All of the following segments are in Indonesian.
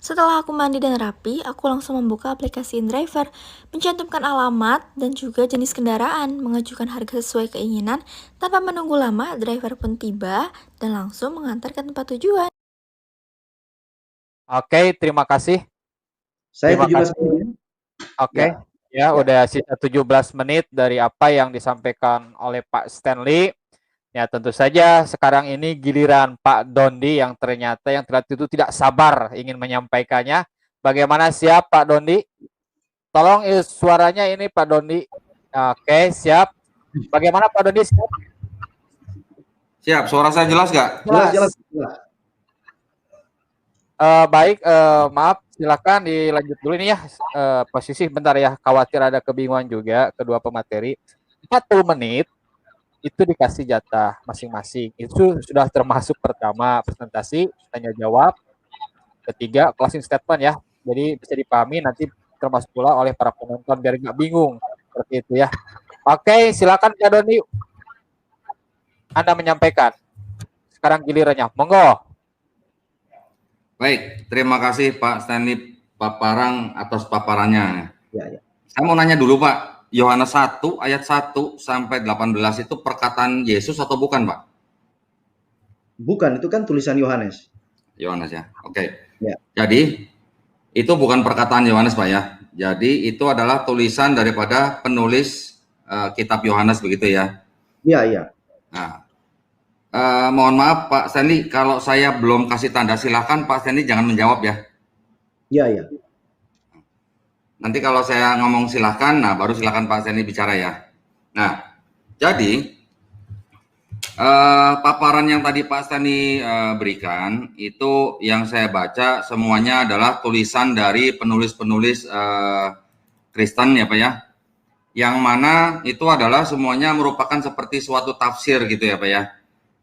Setelah aku mandi dan rapi, aku langsung membuka aplikasi InDriver, mencantumkan alamat dan juga jenis kendaraan, mengajukan harga sesuai keinginan. Tanpa menunggu lama, driver pun tiba dan langsung mengantar ke tempat tujuan. Oke, terima kasih. Saya Terima 17 kasih. menit. Oke, ya udah sisa 17 menit dari apa yang disampaikan oleh Pak Stanley. Ya, tentu saja sekarang ini giliran Pak Dondi yang ternyata yang terlihat itu tidak sabar ingin menyampaikannya. Bagaimana, siap Pak Dondi? Tolong suaranya ini Pak Dondi. Oke, siap. Bagaimana Pak Dondi, siap? Siap, suara saya jelas nggak? Jelas. Baik, maaf, silakan dilanjut dulu ini ya. Posisi bentar ya, khawatir ada kebingungan juga kedua pemateri. 40 menit itu dikasih jatah masing-masing. Itu sudah termasuk pertama presentasi, tanya jawab, ketiga closing statement ya. Jadi bisa dipahami nanti termasuk pula oleh para penonton biar nggak bingung seperti itu ya. Oke, silakan Kak Doni. Anda menyampaikan. Sekarang gilirannya, monggo. Baik, terima kasih Pak Stanley Paparang atas paparannya. Ya. Saya mau nanya dulu Pak, Yohanes 1 ayat 1 sampai 18 itu perkataan Yesus atau bukan Pak? Bukan, itu kan tulisan Yohanes. Yohanes ya, oke. Ya. Jadi, itu bukan perkataan Yohanes Pak ya. Jadi, itu adalah tulisan daripada penulis kitab Yohanes begitu ya? Iya. Nah, mohon maaf Pak Stanley, kalau saya belum kasih tanda silakan Pak Stanley jangan menjawab ya. Iya. Nanti kalau saya ngomong silakan, nah baru silakan Pak Stanley bicara ya. Nah, jadi paparan yang tadi Pak Stanley berikan itu yang saya baca semuanya adalah tulisan dari penulis-penulis Kristen ya Pak ya. Yang mana itu adalah semuanya merupakan seperti suatu tafsir gitu ya Pak ya.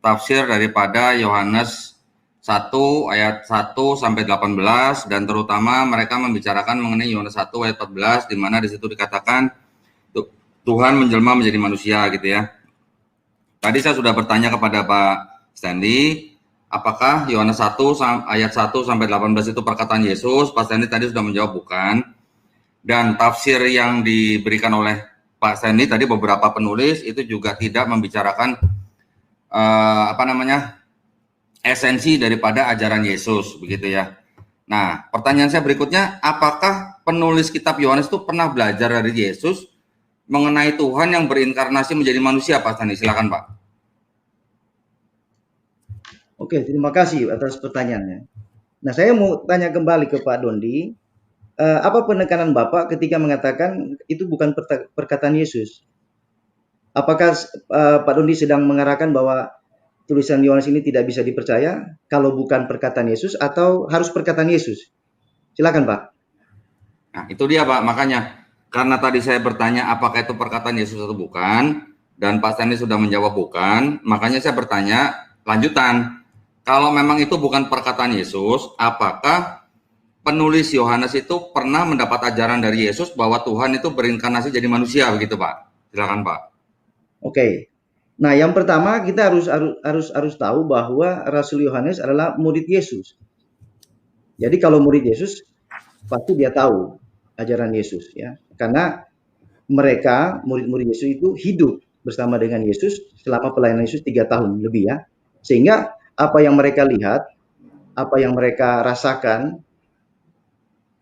Tafsir daripada Yohanes 1 ayat 1 sampai 18 dan terutama mereka membicarakan mengenai Yohanes 1 ayat 14 di mana di situ dikatakan Tuhan menjelma menjadi manusia gitu ya. Tadi saya sudah bertanya kepada Pak Stanley, apakah Yohanes 1 ayat 1 sampai 18 itu perkataan Yesus? Pak Stanley tadi sudah menjawab bukan. Dan tafsir yang diberikan oleh Pak Stanley tadi beberapa penulis itu juga tidak membicarakan esensi daripada ajaran Yesus begitu ya. Nah, pertanyaan saya berikutnya, apakah penulis kitab Yohanes itu pernah belajar dari Yesus mengenai Tuhan yang berinkarnasi menjadi manusia, Pak Stanley? Silakan, Pak. Oke, terima kasih atas pertanyaannya. Nah, saya mau tanya kembali ke Pak Dondi, apa penekanan Bapak ketika mengatakan itu bukan perkataan Yesus? Apakah Pak Dondi sedang mengarahkan bahwa tulisan Yohanes ini tidak bisa dipercaya kalau bukan perkataan Yesus atau harus perkataan Yesus? Silakan Pak. Nah, itu dia Pak, makanya karena tadi saya bertanya apakah itu perkataan Yesus atau bukan, dan Pak Stanley sudah menjawab bukan, makanya saya bertanya lanjutan. Kalau memang itu bukan perkataan Yesus, apakah penulis Yohanes itu pernah mendapat ajaran dari Yesus bahwa Tuhan itu berinkarnasi jadi manusia begitu Pak? Silakan Pak. Oke. Nah, yang pertama kita harus tahu bahwa Rasul Yohanes adalah murid Yesus. Jadi kalau murid Yesus pasti dia tahu ajaran Yesus ya. Karena mereka murid-murid Yesus itu hidup bersama dengan Yesus selama pelayanan Yesus 3 tahun lebih ya. Sehingga apa yang mereka lihat, apa yang mereka rasakan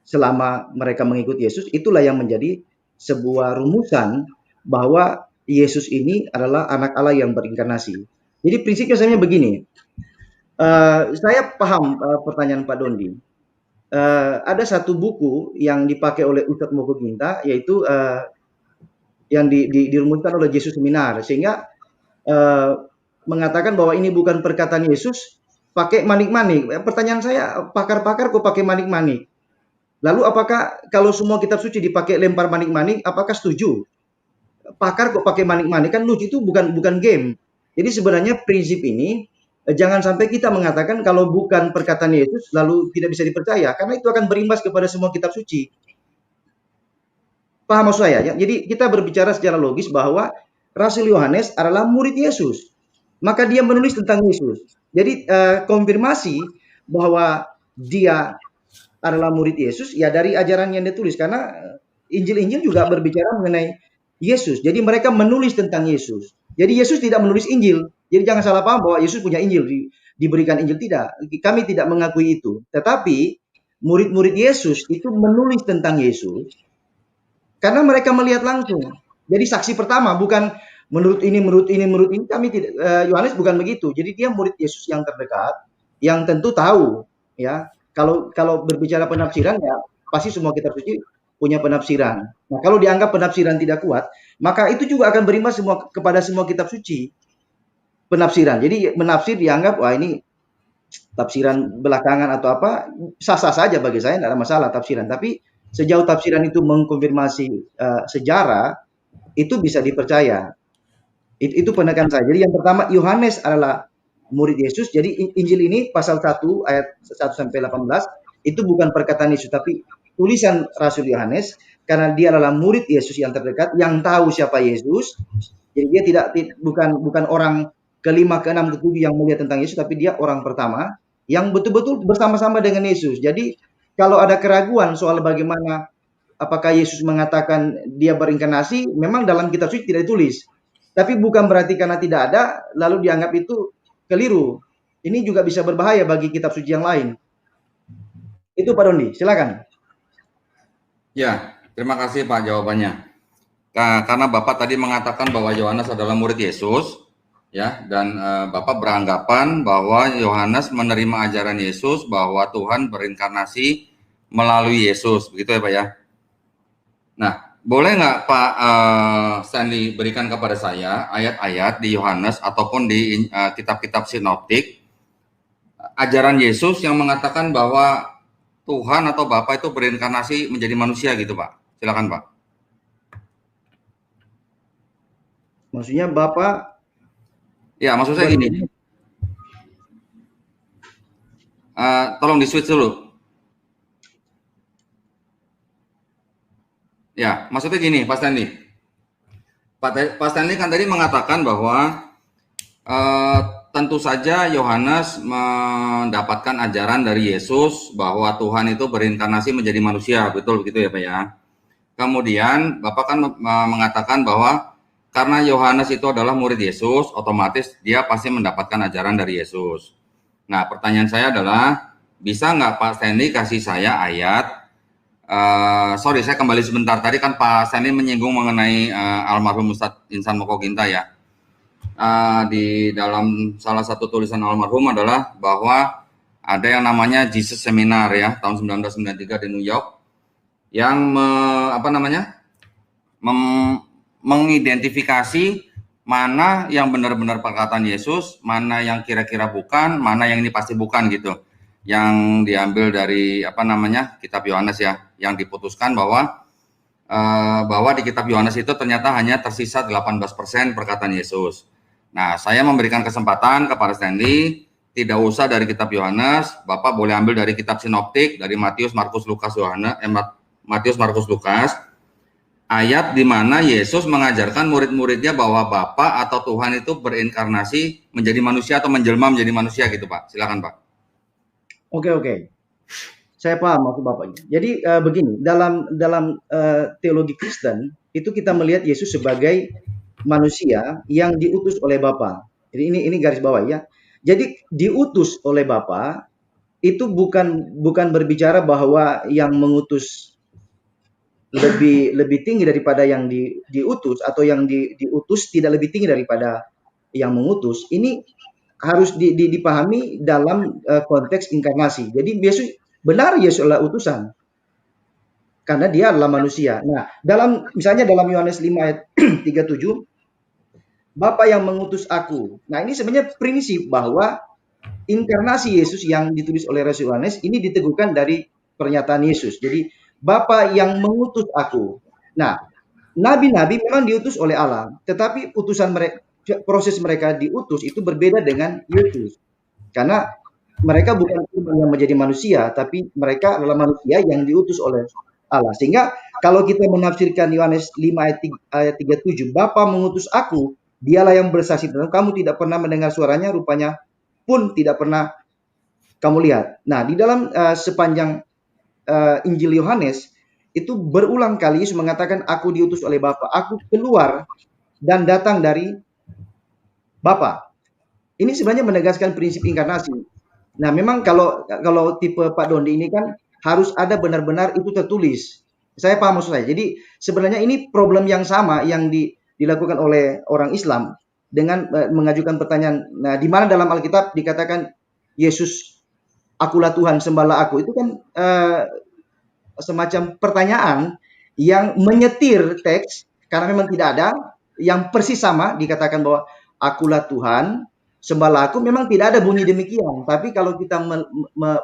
selama mereka mengikuti Yesus, itulah yang menjadi sebuah rumusan bahwa Yesus ini adalah anak Allah yang berinkarnasi. Jadi prinsipnya sebenarnya begini, saya paham pertanyaan Pak Dondi. Ada satu buku yang dipakai oleh Ustadz Moko Ginta, yaitu yang dirumuskan oleh Yesus Seminar, sehingga mengatakan bahwa ini bukan perkataan Yesus, pakai manik-manik. Pertanyaan saya, pakar-pakar kok pakai manik-manik? Lalu apakah kalau semua kitab suci dipakai lempar manik-manik, apakah setuju? Pakar kok pakai manik-manik, kan lucu, itu bukan game. Jadi sebenarnya prinsip ini jangan sampai kita mengatakan kalau bukan perkataan Yesus lalu tidak bisa dipercaya, karena itu akan berimbas kepada semua kitab suci. Paham maksud saya ya? Jadi kita berbicara secara logis bahwa Rasul Yohanes adalah murid Yesus, maka dia menulis tentang Yesus. Jadi konfirmasi bahwa dia adalah murid Yesus ya dari ajaran yang ditulis, karena Injil-Injil juga berbicara mengenai Yesus. Jadi mereka menulis tentang Yesus. Jadi Yesus tidak menulis Injil. Jadi jangan salah paham bahwa Yesus punya Injil, diberikan Injil, tidak. Kami tidak mengakui itu. Tetapi murid-murid Yesus itu menulis tentang Yesus karena mereka melihat langsung. Jadi saksi pertama, bukan menurut ini, menurut ini, menurut ini. Kami tidak, Yohanes bukan begitu. Jadi dia murid Yesus yang terdekat, yang tentu tahu, ya. Kalau berbicara penafsiran, ya pasti semua kitab suci punya penafsiran. Nah, kalau dianggap penafsiran tidak kuat, maka itu juga akan berimbas kepada semua kitab suci penafsiran. Jadi menafsir dianggap, wah ini tafsiran belakangan atau apa, sah-sah saja bagi saya, tidak ada masalah tafsiran. Tapi sejauh tafsiran itu mengkonfirmasi sejarah, itu bisa dipercaya. Itu penekanan saya. Jadi yang pertama, Yohanes adalah murid Yesus. Jadi Injil ini pasal 1 ayat 1 sampai 18 itu bukan perkataan Yesus, tapi tulisan Rasul Yohanes, karena dia adalah murid Yesus yang terdekat, yang tahu siapa Yesus. Jadi dia bukan orang kelima, keenam, ketujuh yang melihat tentang Yesus, tapi dia orang pertama yang betul-betul bersama-sama dengan Yesus. Jadi kalau ada keraguan soal bagaimana apakah Yesus mengatakan dia berinkarnasi, memang dalam kitab suci tidak ditulis. Tapi bukan berarti karena tidak ada lalu dianggap itu keliru. Ini juga bisa berbahaya bagi kitab suci yang lain. Itu Pak Dondi, silakan. Ya, terima kasih Pak jawabannya. Karena Bapak tadi mengatakan bahwa Yohanes adalah murid Yesus, ya, dan Bapak beranggapan bahwa Yohanes menerima ajaran Yesus bahwa Tuhan berinkarnasi melalui Yesus, begitu ya Pak ya. Nah, boleh nggak Pak Stanley berikan kepada saya ayat-ayat di Yohanes ataupun di kitab-kitab sinoptik ajaran Yesus yang mengatakan bahwa Tuhan atau Bapa itu berinkarnasi menjadi manusia gitu Pak? Silakan Pak. Maksudnya Bapak? Ya, maksud saya gini. Tolong di switch dulu. Ya, maksudnya gini, Pak Stanley. Pak Stanley kan tadi mengatakan bahwa tentu saja Yohanes mendapatkan ajaran dari Yesus bahwa Tuhan itu berinkarnasi menjadi manusia, betul begitu ya Pak ya. Kemudian Bapak kan mengatakan bahwa karena Yohanes itu adalah murid Yesus, otomatis dia pasti mendapatkan ajaran dari Yesus. Nah, pertanyaan saya adalah, bisa nggak Pak Stanley kasih saya ayat? Sorry, saya kembali sebentar. Tadi kan Pak Stanley menyinggung mengenai almarhum Ustadz Insan Mokoginta ya. Di dalam salah satu tulisan almarhum adalah bahwa ada yang namanya Jesus Seminar ya, tahun 1993 di New York, yang mengidentifikasi mana yang benar-benar perkataan Yesus, mana yang kira-kira bukan, mana yang ini pasti bukan gitu. Yang diambil dari kitab Yohanes ya, yang diputuskan bahwa di kitab Yohanes itu ternyata hanya tersisa 18% perkataan Yesus. Nah, saya memberikan kesempatan kepada Stanley, tidak usah dari kitab Yohanes, Bapak boleh ambil dari kitab sinoptik, dari Matius, Markus, Lukas, Matius, Markus, Lukas, ayat di mana Yesus mengajarkan murid-muridnya bahwa Bapa atau Tuhan itu berinkarnasi menjadi manusia atau menjelma menjadi manusia gitu Pak. Silakan Pak. Oke. Saya paham maksud Bapaknya. Jadi begini, dalam teologi Kristen itu kita melihat Yesus sebagai manusia yang diutus oleh Bapa. Jadi ini garis bawah ya. Jadi diutus oleh Bapa itu bukan berbicara bahwa yang mengutus lebih tinggi daripada yang diutus, atau yang diutus tidak lebih tinggi daripada yang mengutus. Ini harus dipahami dalam konteks inkarnasi. Jadi Yesus adalah utusan karena dia adalah manusia. Nah, misalnya dalam Yohanes 5 ayat 37, Bapa yang mengutus aku. Nah, ini sebenarnya prinsip bahwa inkarnasi Yesus yang ditulis oleh Rasul Yohanes ini diteguhkan dari pernyataan Yesus. Jadi Bapa yang mengutus aku. Nah, nabi-nabi memang diutus oleh Allah, tetapi proses mereka diutus itu berbeda dengan Yesus. Karena mereka bukan yang menjadi manusia, tapi mereka adalah manusia yang diutus oleh Allah. Sehingga kalau kita menafsirkan Yohanes 5 ayat 37, Bapa mengutus aku, dialah yang bersaksi tentang kamu tidak pernah mendengar suaranya, rupanya pun tidak pernah kamu lihat. Nah, di dalam sepanjang Injil Yohanes itu berulang kali Yesus mengatakan, aku diutus oleh Bapa, aku keluar dan datang dari Bapa. Ini sebenarnya menegaskan prinsip inkarnasi. Nah, memang kalau tipe Pak Dondi ini kan harus ada benar-benar itu tertulis. Saya paham maksud saya. Jadi sebenarnya ini problem yang sama yang dilakukan oleh orang Islam dengan mengajukan pertanyaan. Nah, di mana dalam Alkitab dikatakan Yesus, akulah Tuhan, sembahlah aku. Itu kan semacam pertanyaan yang menyetir teks karena memang tidak ada yang persis sama dikatakan bahwa akulah Tuhan, sembahlah aku. Memang tidak ada bunyi demikian. Tapi kalau kita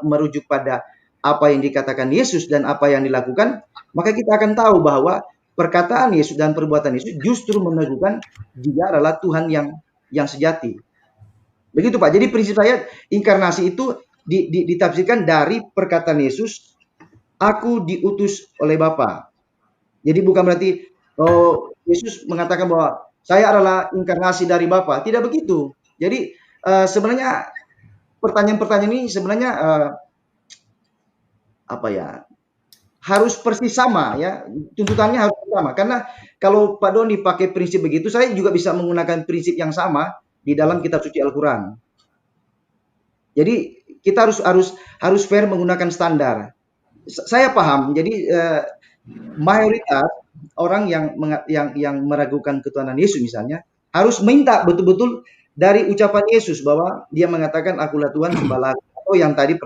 merujuk pada apa yang dikatakan Yesus dan apa yang dilakukan, maka kita akan tahu bahwa perkataan Yesus dan perbuatan Yesus justru menunjukkan dia adalah Tuhan yang sejati. Begitu Pak. Jadi prinsip saya inkarnasi itu ditafsirkan dari perkataan Yesus, aku diutus oleh Bapa. Jadi bukan berarti Yesus mengatakan bahwa saya adalah inkarnasi dari Bapa. Tidak begitu. Jadi sebenarnya pertanyaan-pertanyaan ini sebenarnya harus persis sama ya, tuntutannya harus sama. Karena kalau Pak Doni pakai prinsip begitu, saya juga bisa menggunakan prinsip yang sama di dalam kitab suci Al-Quran. Jadi kita harus fair menggunakan standar. Saya paham. Jadi mayoritas orang yang meragukan ketuhanan Yesus misalnya harus minta betul-betul dari ucapan Yesus bahwa dia mengatakan akulah Tuhan, sembahlah aku. Atau yang tadi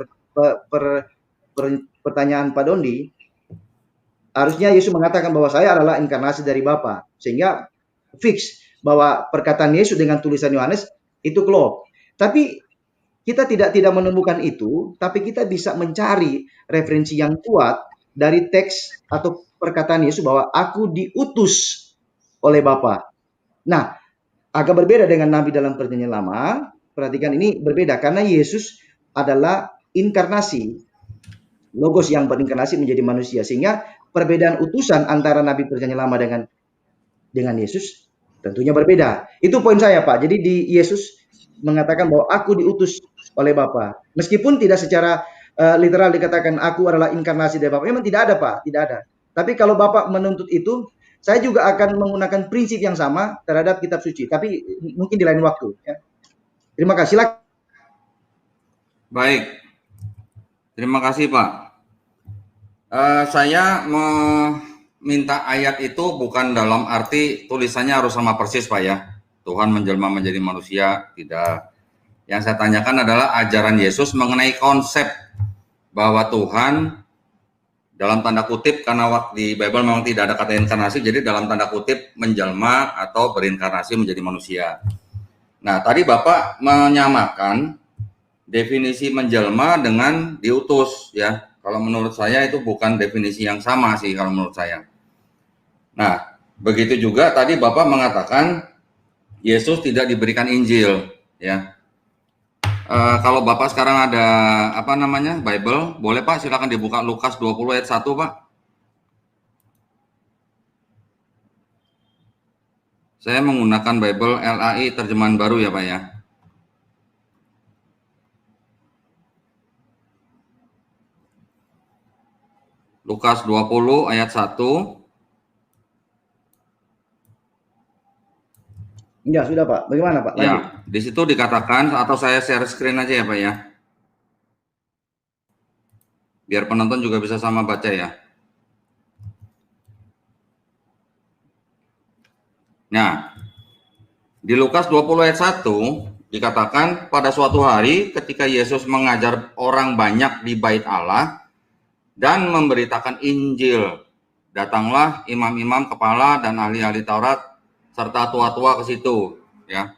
pertanyaan Pak Dondi, harusnya Yesus mengatakan bahwa saya adalah inkarnasi dari Bapa, sehingga fix bahwa perkataan Yesus dengan tulisan Yohanes itu klop. Tapi kita tidak menemukan itu, tapi kita bisa mencari referensi yang kuat dari teks atau perkataan Yesus bahwa aku diutus oleh Bapa. Nah, agak berbeda dengan Nabi dalam Perjanjian Lama. Perhatikan ini berbeda karena Yesus adalah inkarnasi, Logos yang berinkarnasi menjadi manusia, sehingga perbedaan utusan antara Nabi Perjanjian Lama dengan Yesus tentunya berbeda. Itu poin saya Pak. Jadi di Yesus mengatakan bahwa aku diutus oleh Bapa. Meskipun tidak secara literal dikatakan aku adalah inkarnasi dari Bapa. Memang tidak ada Pak, tidak ada. Tapi kalau Bapak menuntut itu, saya juga akan menggunakan prinsip yang sama terhadap kitab suci. Tapi mungkin di lain waktu. Ya. Terima kasih. Silakan. Baik. Terima kasih Pak. Saya meminta ayat itu bukan dalam arti tulisannya harus sama persis Pak ya. Tuhan menjelma menjadi manusia, tidak. Yang saya tanyakan adalah ajaran Yesus mengenai konsep bahwa Tuhan dalam tanda kutip, karena di Bible memang tidak ada kata inkarnasi, jadi dalam tanda kutip menjelma atau berinkarnasi menjadi manusia. Nah, tadi Bapak menyamakan definisi menjelma dengan diutus ya. Kalau menurut saya itu bukan definisi yang sama sih kalau menurut saya. Nah, begitu juga tadi Bapak mengatakan Yesus tidak diberikan Injil ya. Kalau Bapak sekarang ada Bible, boleh Pak silakan dibuka Lukas 20 ayat 1 Pak. Saya menggunakan Bible LAI terjemahan baru ya Pak ya. Lukas 20 ayat 1. Ya, sudah Pak. Bagaimana Pak? Lanjut. Ya, di situ dikatakan, atau saya share screen aja ya Pak ya. Biar penonton juga bisa sama baca ya. Nah, di Lukas 20 ayat 1 dikatakan pada suatu hari ketika Yesus mengajar orang banyak di bait Allah dan memberitakan Injil, datanglah imam-imam kepala dan ahli-ahli Taurat serta tua-tua ke situ, ya.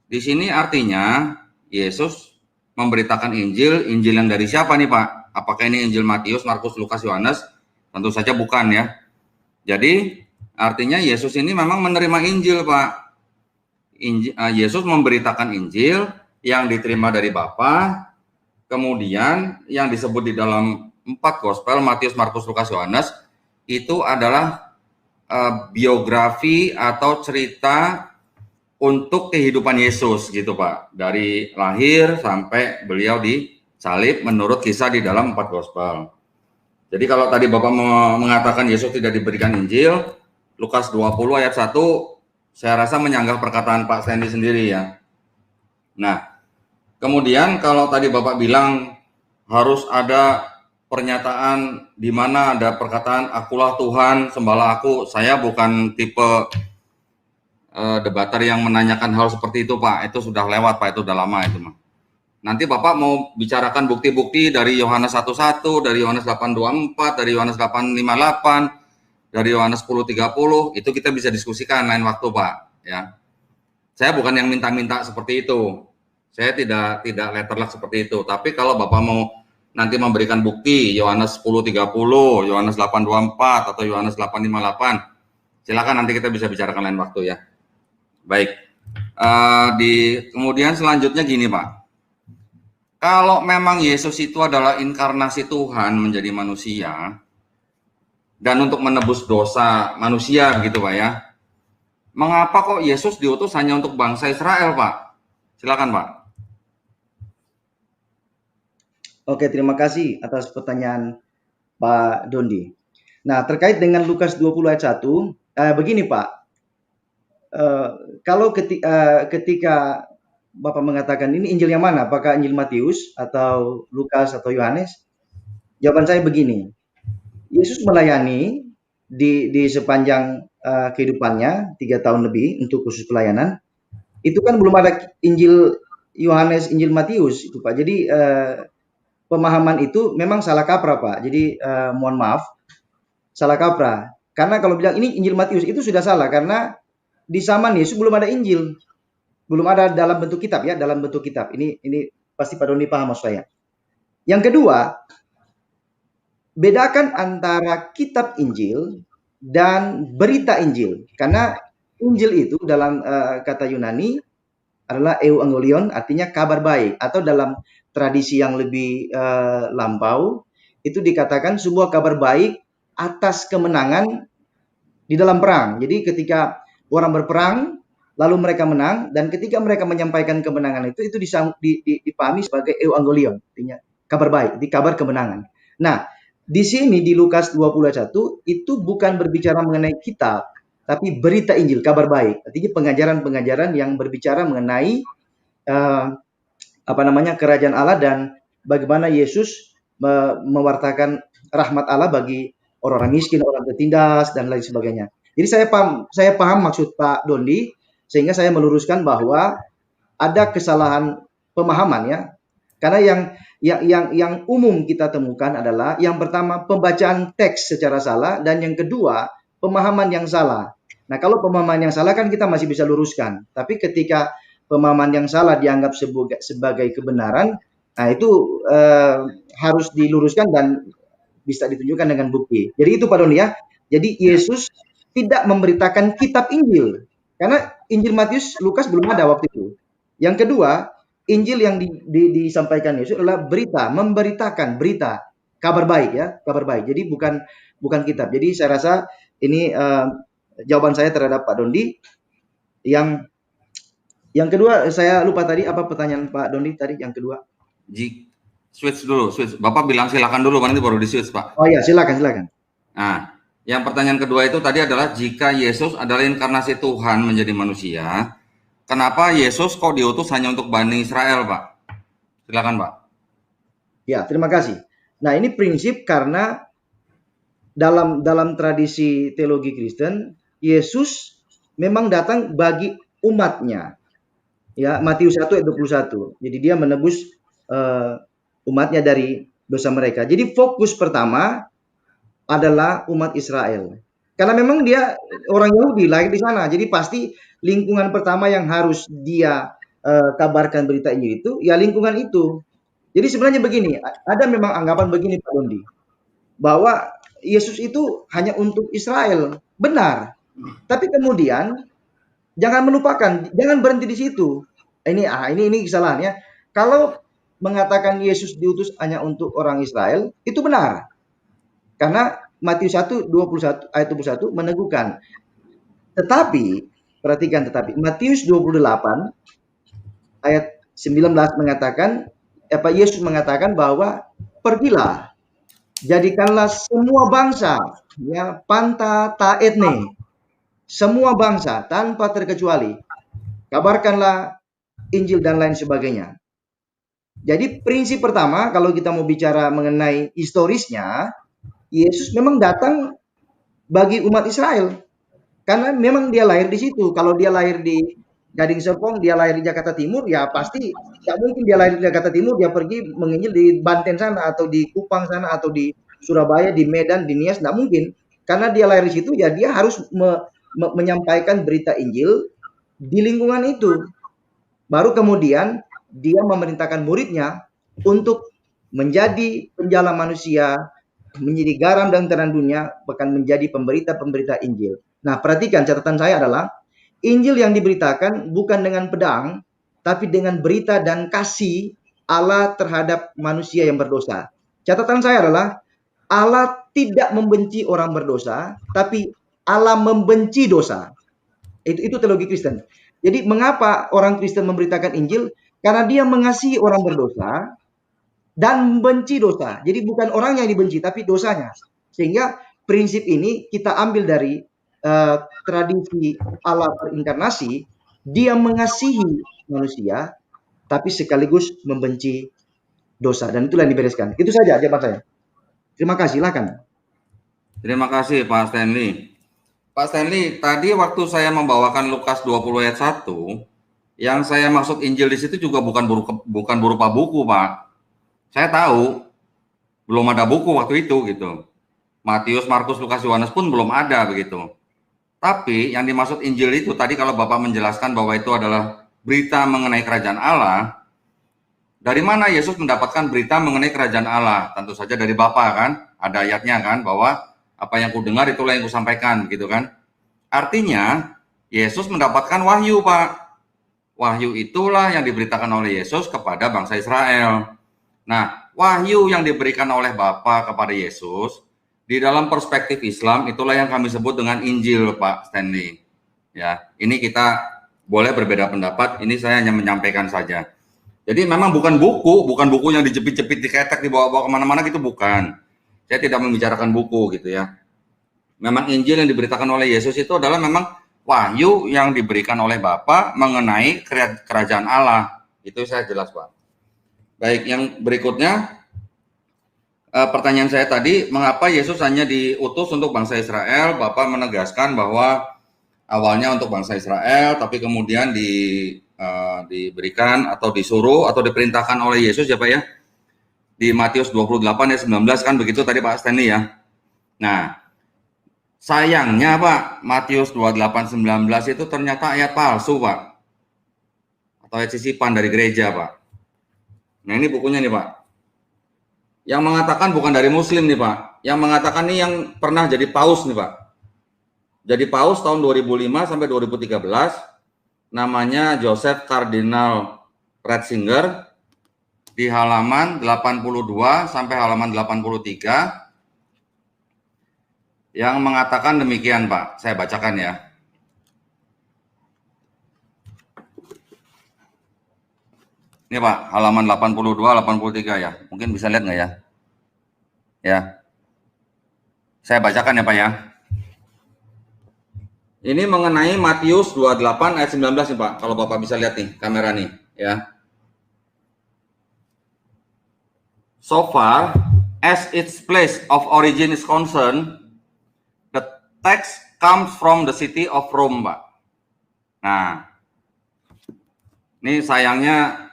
Di sini artinya Yesus memberitakan Injil yang dari siapa nih Pak? Apakah ini Injil Matius, Markus, Lukas, Yohanes? Tentu saja bukan ya. Jadi artinya Yesus ini memang menerima Injil Pak. Yesus memberitakan Injil yang diterima dari Bapa, kemudian yang disebut di dalam 4 gospel Matius, Markus, Lukas, Yohanes itu adalah biografi atau cerita untuk kehidupan Yesus gitu Pak, dari lahir sampai beliau disalib menurut kisah di dalam 4 gospel. Jadi kalau tadi Bapak mengatakan Yesus tidak diberikan Injil, Lukas 20 ayat 1, saya rasa menyanggah perkataan Pak Sandy sendiri ya. Nah, kemudian kalau tadi Bapak bilang harus ada pernyataan di mana ada perkataan akulah Tuhan, sembahlah aku. Saya bukan tipe debater yang menanyakan hal seperti itu, Pak. Itu sudah lewat, Pak. Itu udah lama itu, Pak. Nanti Bapak mau bicarakan bukti-bukti dari Yohanes 1:1, dari Yohanes 8:24, dari Yohanes 8:58, dari Yohanes 10:30, itu kita bisa diskusikan lain waktu, Pak, ya. Saya bukan yang minta-minta seperti itu. Saya tidak letter luck seperti itu. Tapi kalau Bapak mau nanti memberikan bukti Yohanes 10:30, Yohanes 8:24 atau Yohanes 8:58, silakan nanti kita bisa bicarakan lain waktu ya. Baik. Kemudian selanjutnya gini, Pak. Kalau memang Yesus itu adalah inkarnasi Tuhan menjadi manusia dan untuk menebus dosa manusia gitu, Pak ya. Mengapa kok Yesus diutus hanya untuk bangsa Israel, Pak? Silakan, Pak. Oke, terima kasih atas pertanyaan Pak Dondi. Nah, terkait dengan Lukas 20 ayat 1, begini Pak, kalau ketika Bapak mengatakan ini Injil yang mana? Apakah Injil Matius atau Lukas atau Yohanes? Jawaban saya begini. Yesus melayani di sepanjang kehidupannya 3 tahun lebih untuk khusus pelayanan. Itu kan belum ada Injil Yohanes, Injil Matius itu Pak. Jadi pemahaman itu memang salah kaprah Pak. Jadi mohon maaf, salah kaprah. Karena kalau bilang ini Injil Matius itu sudah salah karena di zaman Yesus belum ada Injil. Belum ada dalam bentuk kitab ya, dalam bentuk kitab. Ini pasti Pak Doni paham maksud saya. Yang kedua, bedakan antara kitab Injil dan berita Injil. Karena Injil itu dalam kata Yunani adalah euangelion, artinya kabar baik. Atau dalam tradisi yang lebih lampau, itu dikatakan sebuah kabar baik atas kemenangan di dalam perang. Jadi ketika orang berperang, lalu mereka menang, dan ketika mereka menyampaikan kemenangan itu dipahami sebagai euangelion, artinya kabar baik, di kabar kemenangan. Nah, di sini di Lukas 21 itu bukan berbicara mengenai kitab, tapi berita Injil, kabar baik. Artinya pengajaran-pengajaran yang berbicara mengenai kerajaan Allah dan bagaimana Yesus mewartakan rahmat Allah bagi orang-orang miskin, orang tertindas dan lain sebagainya. Jadi saya paham maksud Pak Dondi, sehingga saya meluruskan bahwa ada kesalahan pemahaman ya. Karena yang umum kita temukan adalah yang pertama pembacaan teks secara salah dan yang kedua pemahaman yang salah. Nah, kalau pemahaman yang salah kan kita masih bisa luruskan. Tapi ketika pemahaman yang salah dianggap sebagai kebenaran, nah itu harus diluruskan dan bisa ditunjukkan dengan bukti. Jadi itu Pak Doni ya. Jadi Yesus tidak memberitakan kitab Injil. Karena Injil Matius, Lukas belum ada waktu itu. Yang kedua, Injil yang disampaikan Yesus adalah berita, memberitakan berita, kabar baik ya, kabar baik. Jadi bukan kitab. Jadi saya rasa ini jawaban saya terhadap Pak Dondi. Yang kedua, saya lupa tadi apa pertanyaan Pak Dondi tadi yang kedua. Switch dulu. Bapak bilang silakan dulu, nanti baru di switch Pak. Oh ya, silakan. Nah, yang pertanyaan kedua itu tadi adalah jika Yesus adalah inkarnasi Tuhan menjadi manusia, kenapa Yesus kok diutus hanya untuk Bani Israel, Pak? Silakan, Pak. Ya, terima kasih. Nah, ini prinsip karena dalam tradisi teologi Kristen, Yesus memang datang bagi umatnya. Ya, Matius 1 ayat 21. Jadi dia menebus umatnya dari dosa mereka. Jadi fokus pertama adalah umat Israel. Karena memang dia orang Yahudi lahir di sana. Jadi pasti lingkungan pertama yang harus dia kabarkan berita Injil itu ya lingkungan itu. Jadi sebenarnya begini, ada memang anggapan begini Pak Dondi, bahwa Yesus itu hanya untuk Israel. Benar. Tapi kemudian jangan melupakan, jangan berhenti di situ. Ini kesalahannya. Kalau mengatakan Yesus diutus hanya untuk orang Israel, itu benar. Karena Matius 1 21 ayat 21 meneguhkan. Tetapi perhatikan Matius 28 ayat 19 mengatakan Yesus mengatakan bahwa pergilah Jadikanlah semua bangsa, ya, panta ta etne, semua bangsa tanpa terkecuali. Kabarkanlah Injil dan lain sebagainya. Jadi prinsip pertama kalau kita mau bicara mengenai historisnya, Yesus memang datang bagi umat Israel. Karena memang dia lahir di situ. Kalau dia lahir di Gading Serpong, dia lahir di Jakarta Timur, ya pasti tidak mungkin dia lahir di Jakarta Timur, dia pergi menginjil di Banten sana, atau di Kupang sana, atau di Surabaya, di Medan, di Nias, tidak mungkin. Karena dia lahir di situ, ya dia harus menyampaikan berita Injil di lingkungan itu. Baru kemudian dia memerintahkan muridnya untuk menjadi penjala manusia, menjadi garam dan terang dunia, bahkan menjadi pemberita-pemberita Injil. Nah, perhatikan catatan saya adalah Injil yang diberitakan bukan dengan pedang, tapi dengan berita dan kasih Allah terhadap manusia yang berdosa. Catatan saya adalah Allah tidak membenci orang berdosa, tapi Allah membenci dosa. Itu teologi Kristen. Jadi mengapa orang Kristen memberitakan Injil? Karena dia mengasihi orang berdosa dan membenci dosa. Jadi bukan orang yang dibenci, tapi dosanya. Sehingga prinsip ini kita ambil dari tradisi Allah berinkarnasi. Dia mengasihi manusia, tapi sekaligus membenci dosa. Dan itulah yang dibereskan. Itu saja jawaban saya. Terima kasih, silakan. Terima kasih Pak Stanley. Pak Stanley, tadi waktu saya membawakan Lukas 20 ayat 1, yang saya maksud Injil di situ juga bukan berupa buku, Pak. Saya tahu belum ada buku waktu itu gitu. Matius, Markus, Lukas, Yohanes pun belum ada begitu. Tapi yang dimaksud Injil itu tadi kalau Bapak menjelaskan bahwa itu adalah berita mengenai kerajaan Allah, dari mana Yesus mendapatkan berita mengenai kerajaan Allah? Tentu saja dari Bapa kan, ada ayatnya kan, bahwa apa yang kudengar itulah yang kusampaikan gitu kan. Artinya Yesus mendapatkan wahyu, Pak. Wahyu itulah yang diberitakan oleh Yesus kepada bangsa Israel. Nah, wahyu yang diberikan oleh Bapa kepada Yesus di dalam perspektif Islam itulah yang kami sebut dengan Injil, Pak Stanley. Ya, ini kita boleh berbeda pendapat, ini saya hanya menyampaikan saja. Jadi memang bukan buku yang dijepit-jepit, diketek, dibawa-bawa kemana-mana gitu, bukan. Saya tidak membicarakan buku gitu ya. Memang Injil yang diberitakan oleh Yesus itu adalah memang wahyu yang diberikan oleh Bapa mengenai kerajaan Allah. Itu saya jelas, Pak. Baik, yang berikutnya, pertanyaan saya tadi, mengapa Yesus hanya diutus untuk bangsa Israel? Bapak menegaskan bahwa awalnya untuk bangsa Israel, tapi kemudian diberikan atau disuruh atau diperintahkan oleh Yesus ya Pak ya, di Matius 28 ayat 19 kan begitu tadi Pak Stanley ya. Nah, sayangnya Pak, Matius 28:19 itu ternyata ayat palsu Pak, atau ayat sisipan dari gereja Pak. Nah ini bukunya nih Pak, yang mengatakan bukan dari Muslim nih Pak, yang mengatakan nih yang pernah jadi paus nih Pak. Jadi paus tahun 2005 sampai 2013, namanya Joseph Cardinal Ratzinger, di halaman 82 sampai halaman 83, yang mengatakan demikian Pak, saya bacakan ya. Ini Pak, halaman 82, 83 ya, mungkin bisa lihat nggak ya? Ya, saya bacakan ya Pak ya. Ini mengenai Matius 28 ayat 19 nih Pak, kalau Bapak bisa lihat nih, kamera nih ya. So far as its place of origin is concerned, the text comes from the city of Rome, Pak. Nah, ini sayangnya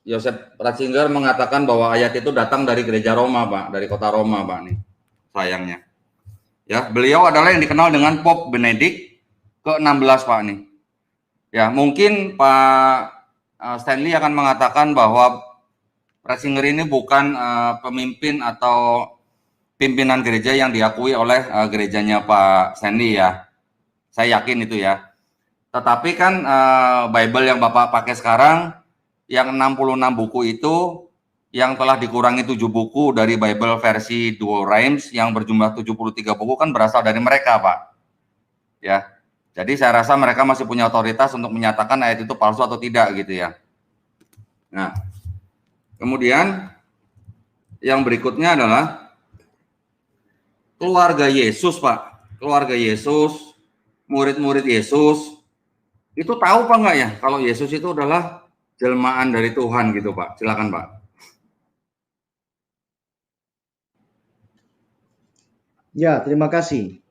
Joseph Ratzinger mengatakan bahwa ayat itu datang dari gereja Roma, Pak, dari kota Roma, Pak. Nih, sayangnya. Ya, beliau adalah yang dikenal dengan Pope Benedict ke-16, Pak. Nih. Ya, mungkin Pak Stanley akan mengatakan bahwa Ratzinger ini bukan pemimpin atau pimpinan gereja yang diakui oleh gerejanya Pak Stanley ya. Saya yakin itu ya. Tetapi kan Bible yang Bapak pakai sekarang, yang 66 buku itu, yang telah dikurangi 7 buku dari Bible versi Duo Rhymes yang berjumlah 73 buku kan berasal dari mereka, Pak. Ya. Jadi saya rasa mereka masih punya otoritas untuk menyatakan ayat itu palsu atau tidak gitu ya. Nah, kemudian yang berikutnya adalah keluarga Yesus, Pak. Keluarga Yesus, murid-murid Yesus, itu tahu apa enggak ya kalau Yesus itu adalah jelmaan dari Tuhan gitu, Pak? Silakan, Pak. Ya, terima kasih.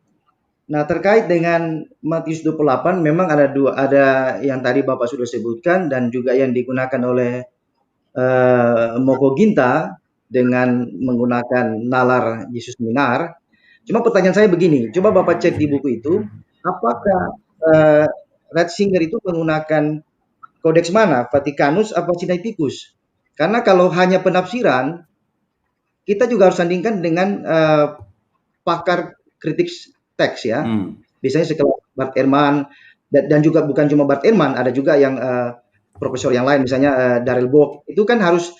Nah, terkait dengan Matius 28 memang ada yang tadi Bapak sudah sebutkan dan juga yang digunakan oleh Moko Ginta dengan menggunakan nalar Yesus Minar. Cuma pertanyaan saya begini, coba Bapak cek di buku itu, apakah Ratzinger itu menggunakan kodeks mana? Vatikanus atau Sinaiticus? Karena kalau hanya penafsiran, kita juga harus sandingkan dengan pakar kritik teks ya. Biasanya sekelas Bart Ehrman dan juga bukan cuma Bart Ehrman, ada juga yang profesor yang lain misalnya Darrell Bock. Itu kan harus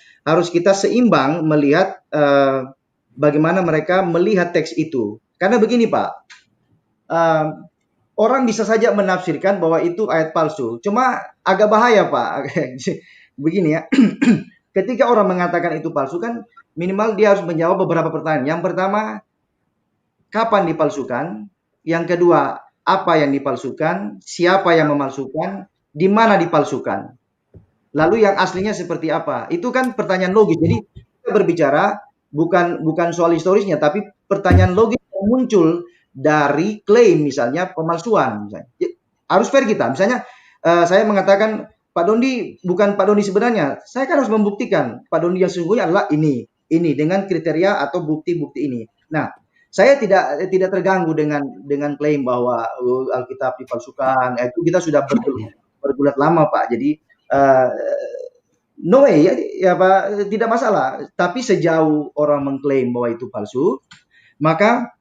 kita seimbang melihat bagaimana mereka melihat teks itu. Karena begini Pak, orang bisa saja menafsirkan bahwa itu ayat palsu. Cuma agak bahaya Pak. Begini ya, ketika orang mengatakan itu palsu kan minimal dia harus menjawab beberapa pertanyaan. Yang pertama, kapan dipalsukan? Yang kedua, apa yang dipalsukan? Siapa yang memalsukan? Di mana dipalsukan? Lalu yang aslinya seperti apa? Itu kan pertanyaan logis. Jadi kita berbicara bukan soal historisnya, tapi pertanyaan logis yang muncul dari klaim misalnya pemalsuan. Misalnya. Harus fair kita. Misalnya saya mengatakan Pak Dondi bukan Pak Dondi sebenarnya. Saya kan harus membuktikan Pak Dondi yang sesungguhnya adalah ini dengan kriteria atau bukti-bukti ini. Nah, saya tidak terganggu dengan klaim bahwa Alkitab dipalsukan. Itu kita sudah bergulat lama Pak. Jadi no way ya Pak, tidak masalah. Tapi sejauh orang mengklaim bahwa itu palsu, maka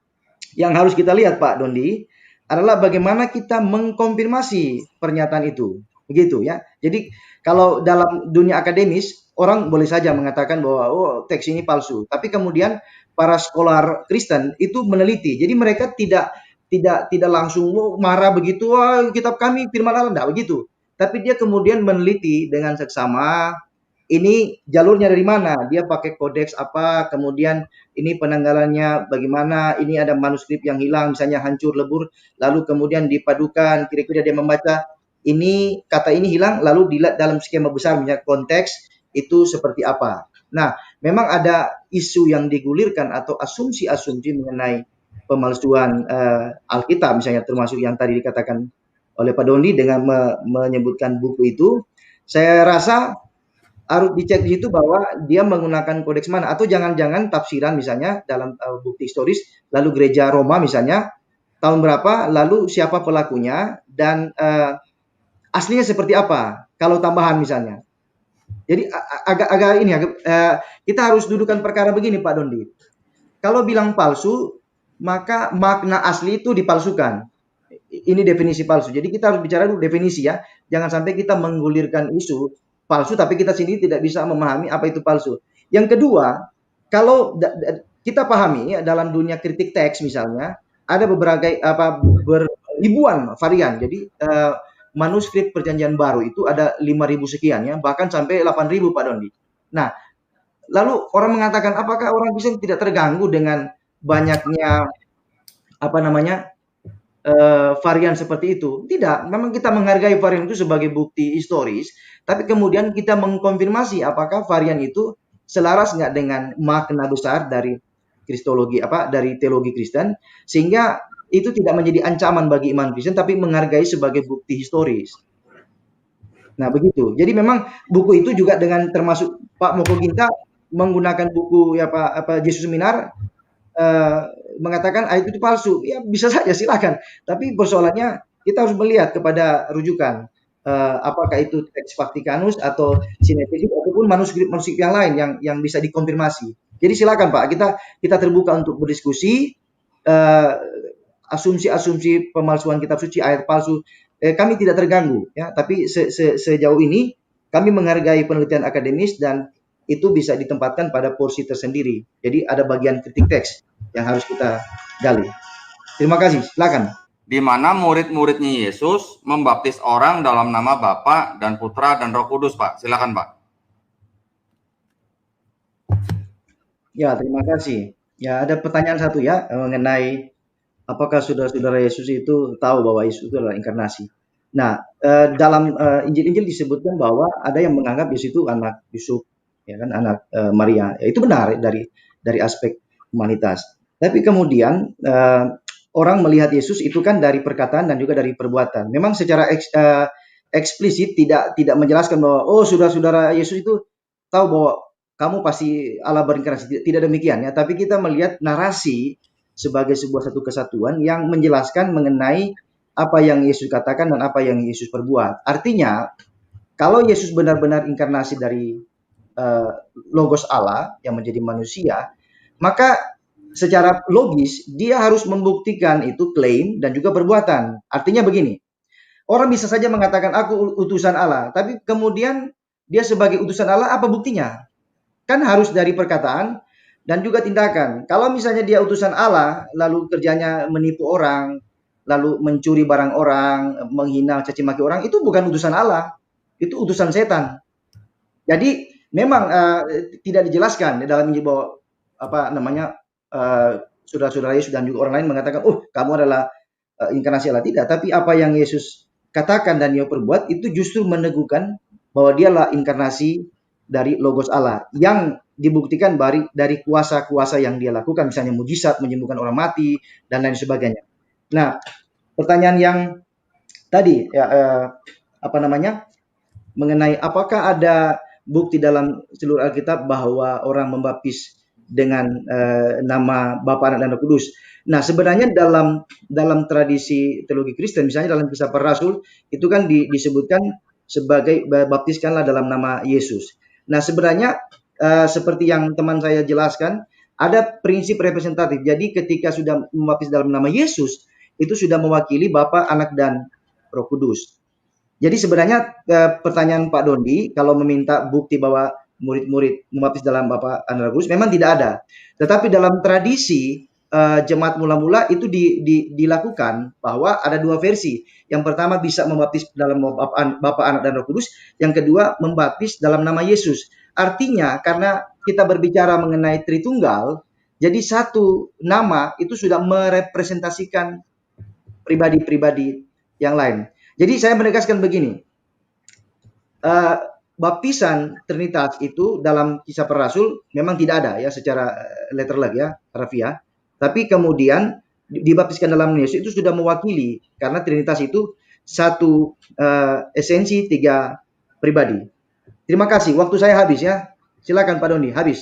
yang harus kita lihat Pak Dondi adalah bagaimana kita mengkonfirmasi pernyataan itu. Begitu ya. Jadi kalau dalam dunia akademis orang boleh saja mengatakan bahwa teks ini palsu. Tapi kemudian para scholar Kristen itu meneliti. Jadi mereka tidak langsung marah begitu, kitab kami firman Allah, enggak begitu. Tapi dia kemudian meneliti dengan seksama, ini jalurnya dari mana, dia pakai kodeks apa, kemudian ini penanggalannya bagaimana, ini ada manuskrip yang hilang, misalnya hancur lebur, lalu kemudian dipadukan, kira-kira dia membaca, ini kata ini hilang, lalu dilihat dalam skema besar, misalnya konteks, itu seperti apa. Nah, memang ada isu yang digulirkan atau asumsi-asumsi mengenai pemalsuan Alkitab misalnya termasuk yang tadi dikatakan oleh Pak Dondi dengan menyebutkan buku itu. Saya rasa harus dicek di situ bahwa dia menggunakan kodeks mana atau jangan-jangan tafsiran misalnya dalam bukti historis lalu gereja Roma misalnya tahun berapa lalu siapa pelakunya dan aslinya seperti apa kalau tambahan misalnya. Jadi agak kita harus dudukan perkara begini Pak Dondi. Kalau bilang palsu, maka makna asli itu dipalsukan. Ini definisi palsu. Jadi kita harus bicara dulu definisi ya. Jangan sampai kita menggulirkan isu palsu, tapi kita sendiri tidak bisa memahami apa itu palsu. Yang kedua, kalau kita pahami ya, dalam dunia kritik teks misalnya, ada ribuan varian. Jadi manuskrip perjanjian baru itu ada 5.000 sekian ya, bahkan sampai 8.000 Pak Dondi. Nah, lalu orang mengatakan apakah orang Kristen tidak terganggu dengan banyaknya varian seperti itu? Tidak, memang kita menghargai varian itu sebagai bukti historis, tapi kemudian kita mengkonfirmasi apakah varian itu selaras nggak dengan makna besar dari kristologi dari teologi Kristen sehingga itu tidak menjadi ancaman bagi iman Kristen, tapi menghargai sebagai bukti historis. Nah, begitu. Jadi memang buku itu juga dengan termasuk Pak Moko Ginta menggunakan buku Yesus Minar mengatakan ayat itu palsu. Ya bisa saja silakan. Tapi persoalannya kita harus melihat kepada rujukan apakah itu teks Vatikanus atau Sinaiticus ataupun manuskrip yang lain yang bisa dikonfirmasi. Jadi silakan Pak, kita terbuka untuk berdiskusi. Asumsi-asumsi pemalsuan kitab suci, ayat palsu, kami tidak terganggu ya, tapi sejauh ini kami menghargai penelitian akademis dan itu bisa ditempatkan pada porsi tersendiri. Jadi ada bagian kritik teks yang harus kita gali. Terima kasih, silakan. Di mana murid-muridnya Yesus membaptis orang dalam nama Bapa dan Putra dan Roh Kudus, Pak. Silakan, Pak. Ya, terima kasih. Ya, ada pertanyaan satu ya mengenai apakah saudara-saudara Yesus itu tahu bahwa Yesus itu adalah inkarnasi. Nah, dalam Injil-Injil disebutkan bahwa ada yang menganggap Yesus itu anak Yusuf, ya kan, anak Maria. Ya, itu benar dari aspek humanitas. Tapi kemudian orang melihat Yesus itu kan dari perkataan dan juga dari perbuatan. Memang secara eksplisit tidak menjelaskan bahwa oh saudara-saudara Yesus itu tahu bahwa kamu pasti Allah berinkarnasi. Tidak demikian ya, tapi kita melihat narasi sebagai sebuah satu kesatuan yang menjelaskan mengenai apa yang Yesus katakan dan apa yang Yesus perbuat. Artinya, kalau Yesus benar-benar inkarnasi dari Logos Allah yang menjadi manusia, maka secara logis dia harus membuktikan itu klaim dan juga perbuatan. Artinya begini, orang bisa saja mengatakan aku utusan Allah, tapi kemudian dia sebagai utusan Allah apa buktinya? Kan harus dari perkataan dan juga tindakan. Kalau misalnya dia utusan Allah, lalu kerjanya menipu orang, lalu mencuri barang orang, menghina, caci maki orang, itu bukan utusan Allah, itu utusan setan. Jadi memang tidak dijelaskan di dalam Injil bahwa apa namanya saudara-saudara Yesus dan juga orang lain mengatakan, oh kamu adalah inkarnasi Allah, tidak. Tapi apa yang Yesus katakan dan dia perbuat itu justru meneguhkan bahwa dialah inkarnasi dari Logos Allah yang dibuktikan dari kuasa-kuasa yang dia lakukan, misalnya mujizat, menyembuhkan orang mati dan lain sebagainya. Nah, pertanyaan yang tadi ya, apa namanya mengenai apakah ada bukti dalam seluruh Alkitab bahwa orang membaptis dengan nama Bapa, Anak, dan Roh Kudus. Nah, sebenarnya dalam tradisi teologi Kristen, misalnya dalam Kisah Para Rasul, itu kan disebutkan sebagai baptiskanlah dalam nama Yesus. Nah, sebenarnya seperti yang teman saya jelaskan, ada prinsip representatif. Jadi ketika sudah membaptis dalam nama Yesus, itu sudah mewakili Bapa, Anak, dan Roh Kudus. Jadi sebenarnya pertanyaan Pak Dondi, kalau meminta bukti bahwa murid-murid membaptis dalam Bapa, Anak, dan Roh Kudus, memang tidak ada. Tetapi dalam tradisi jemaat mula-mula itu dilakukan bahwa ada dua versi. Yang pertama bisa membaptis dalam Bapa, Anak, dan Roh Kudus. Yang kedua membaptis dalam nama Yesus. Artinya karena kita berbicara mengenai Tritunggal, jadi satu nama itu sudah merepresentasikan pribadi-pribadi yang lain. Jadi saya menegaskan begini, baptisan Trinitas itu dalam Kisah Para Rasul memang tidak ada ya secara letterleg ya, harfiah. Tapi kemudian dibaptiskan dalam Yesus itu sudah mewakili karena Trinitas itu satu esensi tiga pribadi. Terima kasih. Waktu saya habis ya. Silakan Pak Doni, habis.